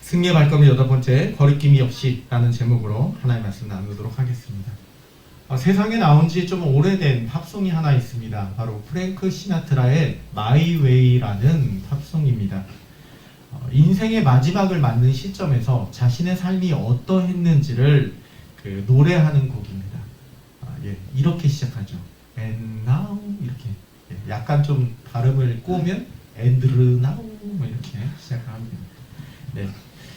승리의 발걸음 8번째 거리낌이 없이 라는 제목으로 하나의 말씀 나누도록 하겠습니다. 세상에 나온 지 좀 오래된 팝송이 하나 있습니다. 바로 프랭크 시나트라의 My Way라는 팝송입니다. 인생의 마지막을 맞는 시점에서 자신의 삶이 어떠했는지를 노래하는 곡입니다. 이렇게 시작하죠. And now 이렇게 약간 좀 발음을 꼬우면 And now 이렇게 시작합니다.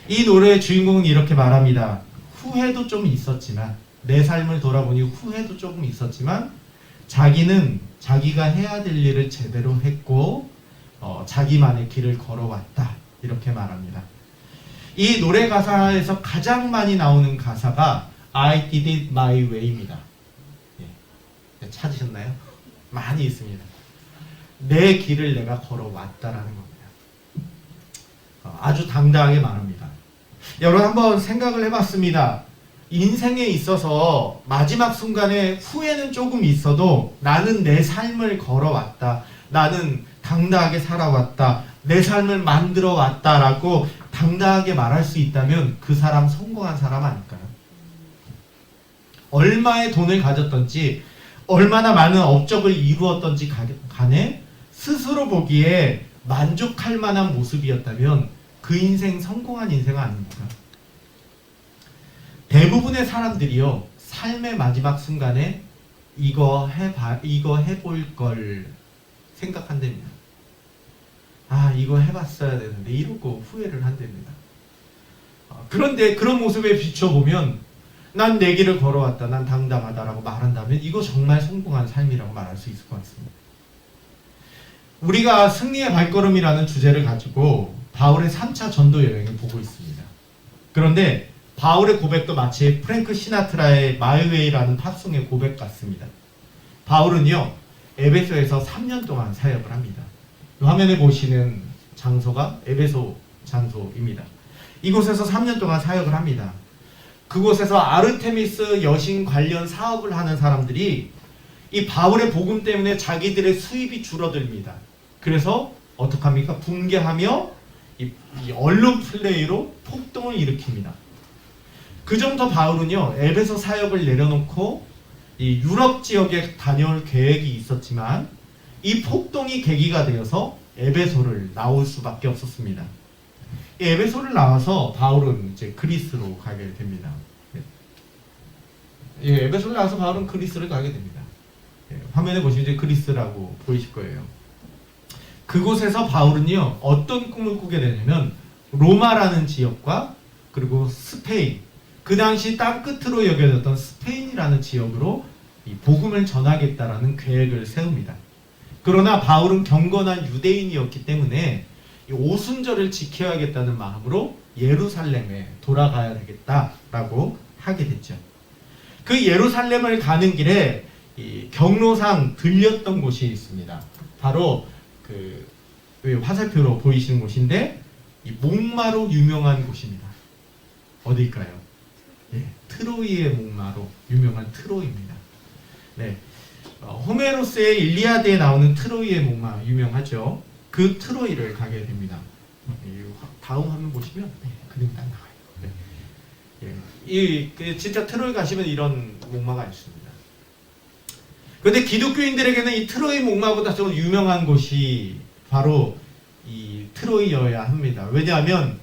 이 노래의 주인공은 이렇게 말합니다. 후회도 좀 있었지만, 내 삶을 돌아보니 후회도 조금 있었지만 자기는 자기가 해야 될 일을 제대로 했고 자기만의 길을 걸어왔다, 이렇게 말합니다. 이 노래 가사에서 가장 많이 나오는 가사가 I did it my way입니다. 찾으셨나요? 많이 있습니다. 내 길을 내가 걸어왔다라는 겁니다. 아주 당당하게 말합니다. 여러분 한번 생각을 해봤습니다. 인생에 있어서 마지막 순간에 후회는 조금 있어도 나는 내 삶을 걸어왔다, 나는 당당하게 살아왔다, 내 삶을 만들어 왔다라고 당당하게 말할 수 있다면 그 사람 성공한 사람 아닐까요? 얼마의 돈을 가졌던지 얼마나 많은 업적을 이루었던지 간에 스스로 보기에 만족할 만한 모습이었다면 그 인생 성공한 인생 아닙니까? 대부분의 사람들이요, 삶의 마지막 순간에 이거 해볼 걸 생각한답니다. 이거 해봤어야 되는데 이러고 후회를 한답니다. 그런데 그런 모습에 비춰보면 난 내 길을 걸어왔다, 난 당당하다라고 말한다면 이거 정말 성공한 삶이라고 말할 수 있을 것 같습니다. 우리가 승리의 발걸음이라는 주제를 가지고 바울의 3차 전도 여행을 보고 있습니다. 그런데 바울의 고백도 마치 프랭크 시나트라의 My Way라는 팝송의 고백 같습니다. 바울은요, 에베소에서 3년 동안 사역을 합니다. 화면에 보시는 장소가 에베소 장소입니다. 이곳에서 3년 동안 사역을 합니다. 그곳에서 아르테미스 여신 관련 사업을 하는 사람들이 이 바울의 복음 때문에 자기들의 수입이 줄어듭니다. 그래서 어떡합니까? 붕괴하며 이 언론 플레이로 폭동을 일으킵니다. 그전부터 바울은요, 에베소 사역을 내려놓고 이 유럽 지역에 다녀올 계획이 있었지만 이 폭동이 계기가 되어서 에베소를 나올 수밖에 없었습니다. 이 에베소를 나와서 바울은 이제 그리스로 가게 됩니다. 에베소를 나와서 바울은 그리스를 가게 됩니다. 화면에 보시면 이제 그리스라고 보이실 거예요. 그곳에서 바울은요, 어떤 꿈을 꾸게 되냐면 로마라는 지역과 그리고 스페인, 그 당시 땅 끝으로 여겨졌던 스페인이라는 지역으로 이 복음을 전하겠다라는 계획을 세웁니다. 그러나 바울은 경건한 유대인이었기 때문에 이 오순절을 지켜야겠다는 마음으로 예루살렘에 돌아가야 되겠다라고 하게 됐죠. 그 예루살렘을 가는 길에 이 경로상 들렸던 곳이 있습니다. 바로 화살표로 보이시는 곳인데 이 목마로 유명한 곳입니다. 어디일까요? 트로이의 목마로 유명한 트로이입니다. 호메로스의 일리아드에 나오는 트로이의 목마 유명하죠. 그 트로이를 가게 됩니다. 다음 화면 보시면 그림 딱 나와요. 진짜 트로이 가시면 이런 목마가 있습니다. 그런데 기독교인들에게는 이 트로이 목마보다 좀 유명한 곳이 바로 이 트로이여야 합니다. 왜냐하면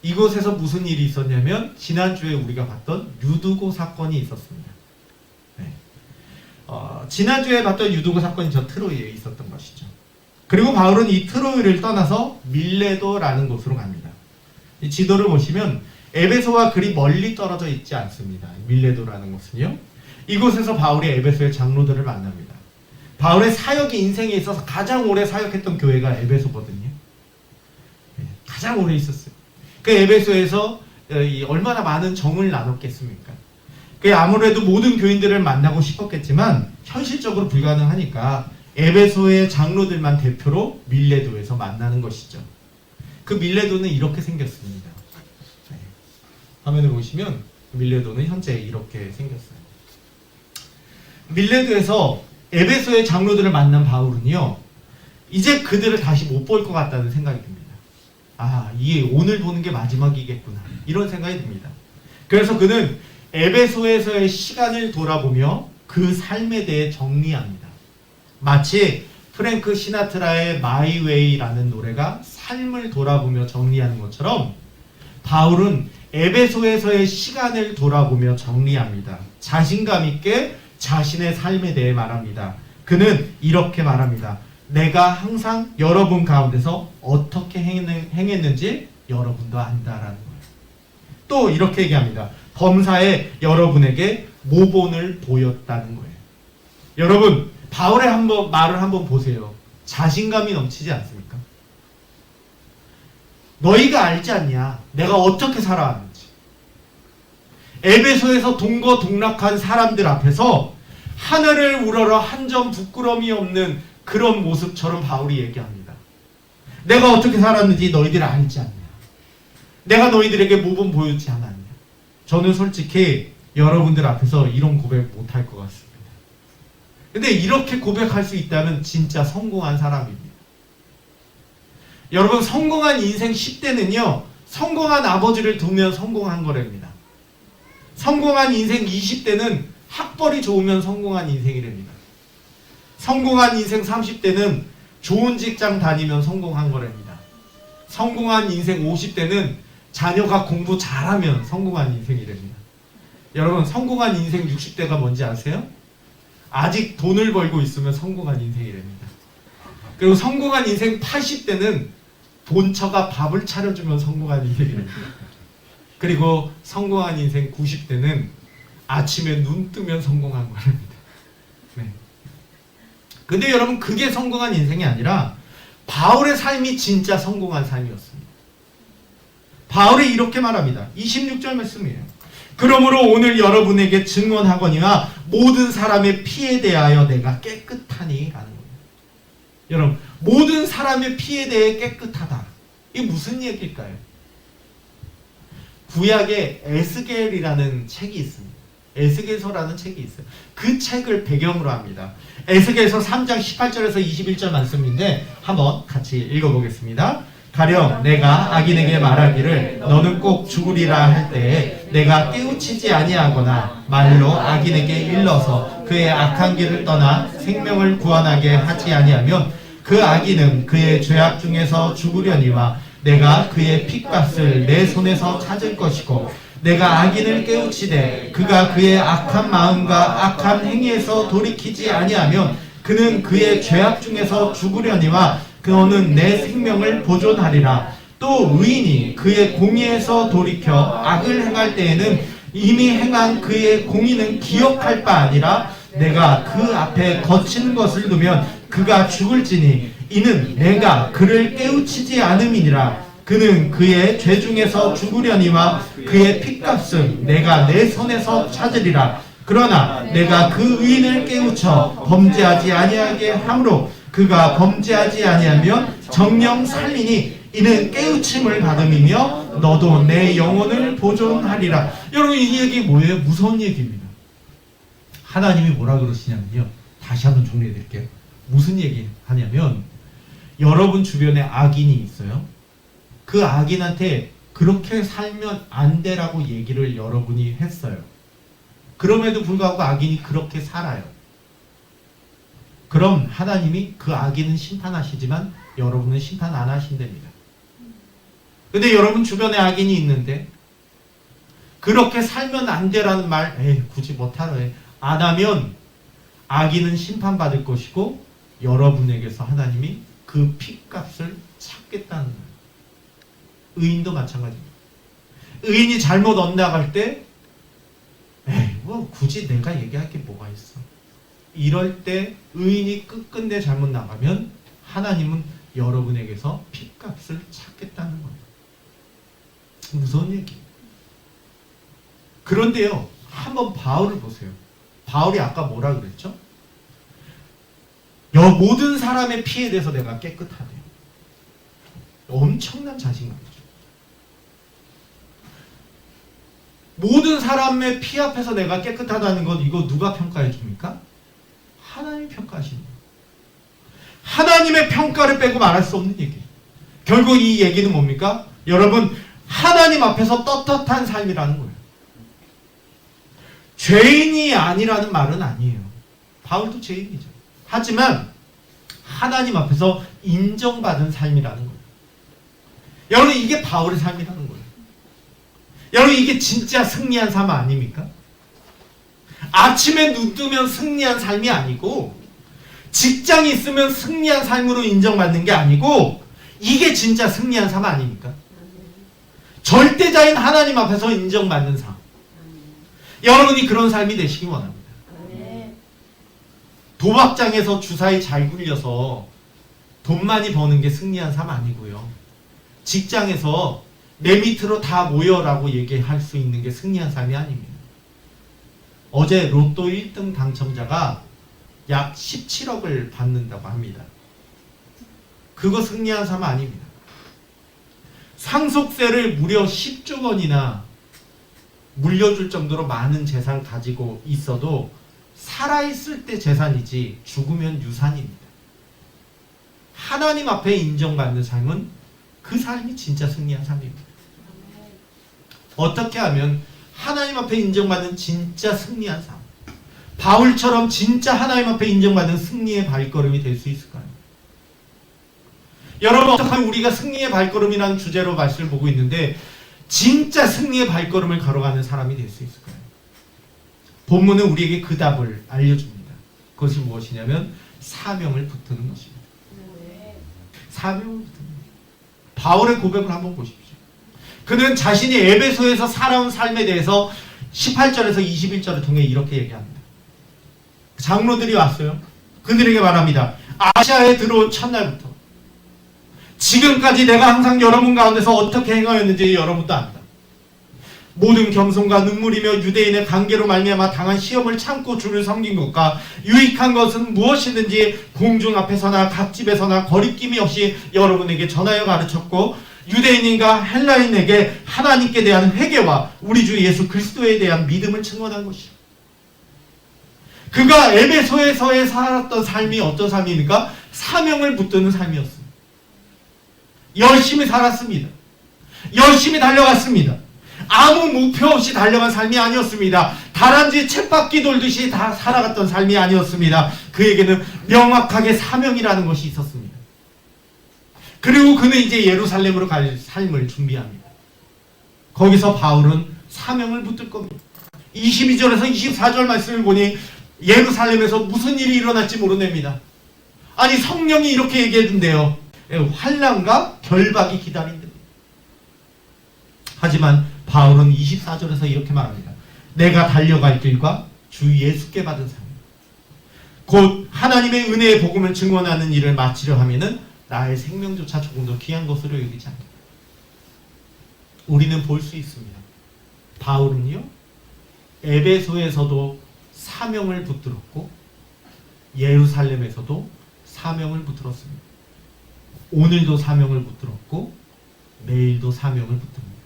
이곳에서 무슨 일이 있었냐면 지난주에 우리가 봤던 유두고 사건이 있었습니다. 지난주에 봤던 유두고 사건이 저 트로이에 있었던 것이죠. 그리고 바울은 이 트로이를 떠나서 밀레도라는 곳으로 갑니다. 이 지도를 보시면 에베소와 그리 멀리 떨어져 있지 않습니다. 밀레도라는 곳은요. 이곳에서 바울이 에베소의 장로들을 만납니다. 바울의 사역이 인생에 있어서 가장 오래 사역했던 교회가 에베소거든요. 가장 오래 있었어요. 그 에베소에서 얼마나 많은 정을 나눴겠습니까? 아무래도 모든 교인들을 만나고 싶었겠지만 현실적으로 불가능하니까 에베소의 장로들만 대표로 밀레도에서 만나는 것이죠. 그 밀레도는 이렇게 생겼습니다. 화면을 보시면 밀레도는 현재 이렇게 생겼어요. 밀레도에서 에베소의 장로들을 만난 바울은요, 이제 그들을 다시 못 볼 것 같다는 생각이 듭니다. 이게 오늘 보는 게 마지막이겠구나. 이런 생각이 듭니다. 그래서 그는 에베소에서의 시간을 돌아보며 그 삶에 대해 정리합니다. 마치 프랭크 시나트라의 My Way라는 노래가 삶을 돌아보며 정리하는 것처럼 바울은 에베소에서의 시간을 돌아보며 정리합니다. 자신감 있게 자신의 삶에 대해 말합니다. 그는 이렇게 말합니다. 내가 항상 여러분 가운데서 어떻게 행했는지 여러분도 안다라는 거예요. 또 이렇게 얘기합니다. 범사에 여러분에게 모본을 보였다는 거예요. 여러분, 바울의 말을 한번 보세요. 자신감이 넘치지 않습니까? 너희가 알지 않냐? 내가 어떻게 살아왔는지. 에베소에서 동거동락한 사람들 앞에서 하늘을 우러러 한 점 부끄러움이 없는 그런 모습처럼 바울이 얘기합니다. 내가 어떻게 살았는지 너희들 알지 않냐? 내가 너희들에게 모범 보여주지 않았냐? 저는 솔직히 여러분들 앞에서 이런 고백 못할 것 같습니다. 근데 이렇게 고백할 수 있다면 진짜 성공한 사람입니다. 여러분, 성공한 인생 10대는요, 성공한 아버지를 두면 성공한 거랍니다. 성공한 인생 20대는 학벌이 좋으면 성공한 인생이랍니다. 성공한 인생 30대는 좋은 직장 다니면 성공한 거랍니다. 성공한 인생 50대는 자녀가 공부 잘하면 성공한 인생이랍니다. 여러분, 성공한 인생 60대가 뭔지 아세요? 아직 돈을 벌고 있으면 성공한 인생이랍니다. 그리고 성공한 인생 80대는 본처가 밥을 차려주면 성공한 인생이랍니다. 그리고 성공한 인생 90대는 아침에 눈 뜨면 성공한 거랍니다. 네. 근데 여러분, 그게 성공한 인생이 아니라 바울의 삶이 진짜 성공한 삶이었습니다. 바울이 이렇게 말합니다. 26절 말씀이에요. 그러므로 오늘 여러분에게 증언하거니와 모든 사람의 피에 대하여 내가 깨끗하니 라는 거예요. 여러분, 모든 사람의 피에 대해 깨끗하다. 이게 무슨 얘기일까요? 구약에 에스겔이라는 책이 있습니다. 에스겔서라는 책이 있어요. 그 책을 배경으로 합니다. 에스겔서 3장 18절에서 21절 말씀인데 한번 같이 읽어보겠습니다. 가령 내가 악인에게 말하기를 너는 꼭 죽으리라 할 때에 내가 깨우치지 아니하거나 말로 악인에게 일러서 그의 악한 길을 떠나 생명을 구원하게 하지 아니하면 그 악인은 그의 죄악 중에서 죽으려니와 내가 그의 핏값을 내 손에서 찾을 것이고 내가 악인을 깨우치되 그가 그의 악한 마음과 악한 행위에서 돌이키지 아니하면 그는 그의 죄악 중에서 죽으려니와 그는 내 생명을 보존하리라. 또 의인이 그의 공의에서 돌이켜 악을 행할 때에는 이미 행한 그의 공의는 기억할 바 아니라 내가 그 앞에 거친 것을 두면 그가 죽을지니 이는 내가 그를 깨우치지 않음이니라. 그는 그의 죄 중에서 죽으려니와 그의 핏값은 내가 내 손에서 찾으리라. 그러나 내가 그 의인을 깨우쳐 범죄하지 아니하게 함으로 그가 범죄하지 아니하면 정령 살리니 이는 깨우침을 받음이며 너도 내 영혼을 보존하리라. 여러분, 이 얘기 뭐예요? 무서운 얘기입니다. 하나님이 뭐라 그러시냐면요, 다시 한번 정리해 드릴게요. 무슨 얘기 하냐면 여러분 주변에 악인이 있어요. 그 악인한테 그렇게 살면 안 되라고 얘기를 여러분이 했어요. 그럼에도 불구하고 악인이 그렇게 살아요. 그럼 하나님이 그 악인은 심판하시지만 여러분은 심판 안 하신답니다. 근데 여러분 주변에 악인이 있는데 그렇게 살면 안 되라는 말 굳이 못하러 해. 안 하면 악인은 심판받을 것이고 여러분에게서 하나님이 그 핏값을 찾겠다는 거예요. 의인도 마찬가지입니다. 의인이 잘못 엇나갈 때 뭐 굳이 내가 얘기할 게 뭐가 있어. 이럴 때 의인이 끝끝내 잘못 나가면 하나님은 여러분에게서 핏값을 찾겠다는 거예요. 무서운 얘기. 그런데요, 한번 바울을 보세요. 바울이 아까 뭐라 그랬죠? 모든 사람의 피에 대해서 내가 깨끗하대요. 엄청난 자신감이죠. 모든 사람의 피 앞에서 내가 깨끗하다는 것, 이거 누가 평가해 줍니까? 하나님이 평가하시는 거예요. 하나님의 평가를 빼고 말할 수 없는 얘기예요. 결국 이 얘기는 뭡니까? 여러분, 하나님 앞에서 떳떳한 삶이라는 거예요. 죄인이 아니라는 말은 아니에요. 바울도 죄인이죠. 하지만 하나님 앞에서 인정받은 삶이라는 거예요. 여러분, 이게 바울의 삶이라는 거예요. 여러분, 이게 진짜 승리한 삶 아닙니까? 아침에 눈 뜨면 승리한 삶이 아니고, 직장이 있으면 승리한 삶으로 인정받는 게 아니고, 이게 진짜 승리한 삶 아닙니까? 절대자인 하나님 앞에서 인정받는 삶. 여러분이 그런 삶이 되시기 원합니다. 도박장에서 주사위 잘 굴려서 돈 많이 버는 게 승리한 삶 아니고요. 직장에서 내 밑으로 다 모여라고 얘기할 수 있는 게 승리한 삶이 아닙니다. 어제 로또 1등 당첨자가 약 17억을 받는다고 합니다. 그거 승리한 삶 아닙니다. 상속세를 무려 10조 원이나 물려줄 정도로 많은 재산 가지고 있어도 살아있을 때 재산이지 죽으면 유산입니다. 하나님 앞에 인정받는 삶은 그 삶이 진짜 승리한 삶입니다. 어떻게 하면 하나님 앞에 인정받는 진짜 승리한 삶, 바울처럼 진짜 하나님 앞에 인정받는 승리의 발걸음이 될 수 있을까요? 여러분, 어떻게 하면 우리가 승리의 발걸음이라는 주제로 말씀을 보고 있는데 진짜 승리의 발걸음을 걸어가는 사람이 될 수 있을까요? 본문은 우리에게 그 답을 알려줍니다. 그것이 무엇이냐면 사명을 붙드는 것입니다. 사명을 붙드는 것입니다. 바울의 고백을 한번 보십시오. 그는 자신이 에베소에서 살아온 삶에 대해서 18절에서 21절을 통해 이렇게 얘기합니다. 장로들이 왔어요. 그들에게 말합니다. 아시아에 들어온 첫날부터 지금까지 내가 항상 여러분 가운데서 어떻게 행하였는지 여러분도 압니다. 모든 겸손과 눈물이며 유대인의 관계로 말미암아 당한 시험을 참고 주를 섬긴 것과 유익한 것은 무엇이든지 공중 앞에서나 각집에서나 거리낌이 없이 여러분에게 전하여 가르쳤고 유대인인과 헬라인에게 하나님께 대한 회개와 우리 주 예수 그리스도에 대한 믿음을 증언한 것이죠. 그가 에베소에서의 살았던 삶이 어떤 삶입니까? 사명을 붙드는 삶이었습니다. 열심히 살았습니다. 열심히 달려갔습니다. 아무 목표 없이 달려간 삶이 아니었습니다. 다람쥐 쳇바퀴 돌듯이 다 살아갔던 삶이 아니었습니다. 그에게는 명확하게 사명이라는 것이 있었습니다. 그리고 그는 이제 예루살렘으로 갈 삶을 준비합니다. 거기서 바울은 사명을 붙들 겁니다. 22절에서 24절 말씀을 보니 예루살렘에서 무슨 일이 일어날지 모르냅니다. 아니, 성령이 이렇게 얘기했는데요. 환난과 결박이 기다린다. 하지만 바울은 24절에서 이렇게 말합니다. 내가 달려갈 길과 주 예수께 받은 삶, 곧 하나님의 은혜의 복음을 증언하는 일을 마치려 하면은 나의 생명조차 조금 더 귀한 것으로 여기지 않는다. 우리는 볼 수 있습니다. 바울은요, 에베소에서도 사명을 붙들었고 예루살렘에서도 사명을 붙들었습니다. 오늘도 사명을 붙들었고 내일도 사명을 붙듭니다.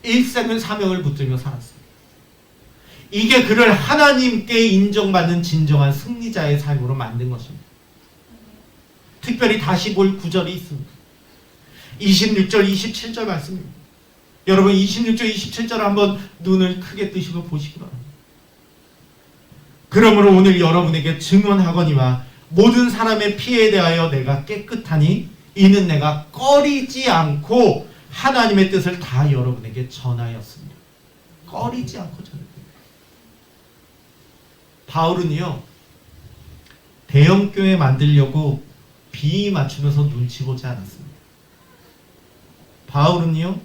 일생은 사명을 붙들며 살았습니다. 이게 그를 하나님께 인정받는 진정한 승리자의 삶으로 만든 것입니다. 특별히 다시 볼 구절이 있습니다. 26절, 27절 말씀입니다. 여러분 26절, 27절 한번 눈을 크게 뜨시고 보시기 바랍니다. 그러므로 오늘 여러분에게 증언하거니와 모든 사람의 피해에 대하여 내가 깨끗하니 이는 내가 꺼리지 않고 하나님의 뜻을 다 여러분에게 전하였습니다. 꺼리지 않고 전했습니다. 바울은요, 대형교회 만들려고 비위 맞추면서 눈치 보지 않았습니다. 바울은요,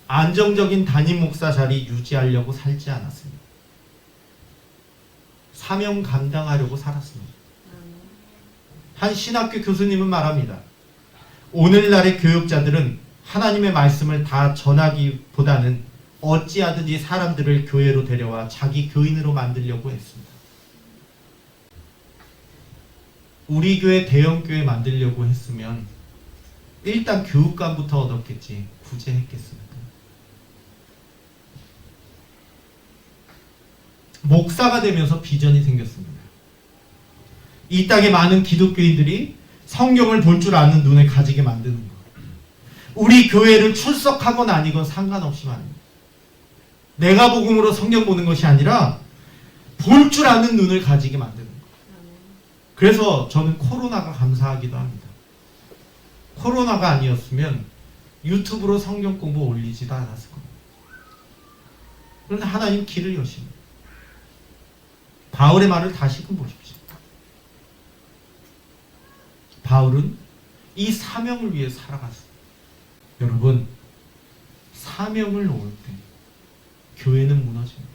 안정적인 담임 목사 자리 유지하려고 살지 않았습니다. 사명 감당하려고 살았습니다. 한 신학교 교수님은 말합니다. 오늘날의 교육자들은 하나님의 말씀을 다 전하기보다는 어찌하든지 사람들을 교회로 데려와 자기 교인으로 만들려고 했습니다. 우리 교회 대형교회 만들려고 했으면 일단 교육감부터 얻었겠지 굳이 했겠습니까? 목사가 되면서 비전이 생겼습니다. 이 땅에 많은 기독교인들이 성경을 볼 줄 아는 눈을 가지게 만드는 것. 우리 교회를 출석하건 아니건 상관없이 말입니다. 내가 복음으로 성경 보는 것이 아니라 볼 줄 아는 눈을 가지게 만드는 것. 그래서 저는 코로나가 감사하기도 합니다. 코로나가 아니었으면 유튜브로 성경 공부 올리지도 않았을 겁니다. 그런데 하나님 길을 여십니다. 바울의 말을 다시금 보십시오. 바울은 이 사명을 위해 살아갔어요. 여러분, 사명을 놓을 때 교회는 무너집니다.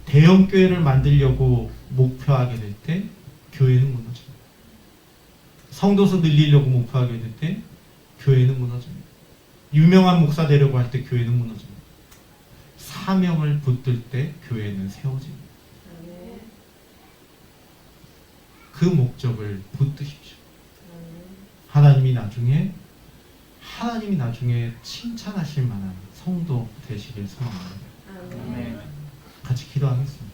대형 교회를 만들려고 목표하게 될 때 교회는 무너집니다. 성도수 늘리려고 목표하게 될 때 교회는 무너집니다. 유명한 목사 되려고 할 때 교회는 무너집니다. 사명을 붙들 때 교회는 세워집니다. 그 목적을 붙드십시오. 하나님이 나중에 칭찬하실 만한 성도 되시길 소망합니다. 같이 기도하겠습니다.